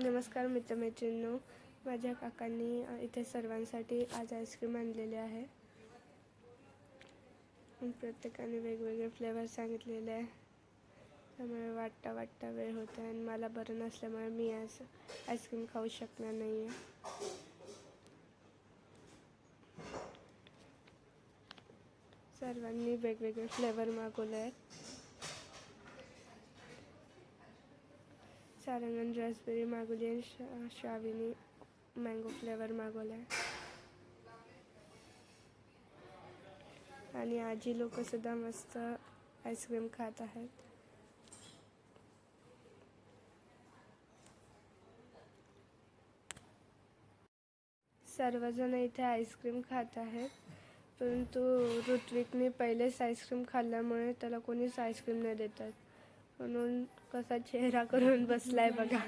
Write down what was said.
नमस्कार मित्रमैत्रिणींनो, माझ्या काकांनी इथे सर्वांसाठी आज आईस्क्रीम आणलेले आहे. प्रत्येकाने वेगवेगळे फ्लेवर सांगितलेले आहे, त्यामुळे वाटता वेळ होता आणि मला बरं नसल्यामुळे मी आज आईस्क्रीम खाऊ शकणार नाही आहे. सर्वांनी वेगवेगळे फ्लेवर मागवले आहेत. सारंगन रास्पबेरी मागवली आणि श्रावीनी मँगो फ्लेवर मागवला आहे. आणि आजी लोक सुद्धा मस्त आईस्क्रीम खात आहेत. सर्वजण इथे आईस्क्रीम खात आहेत, परंतु ऋत्विकने पहिलेच आईस्क्रीम खाल्ल्यामुळे त्याला कोणीच आईस्क्रीम नाही देतात, म्हणून कसा चेहरा करून बसलाय बघा.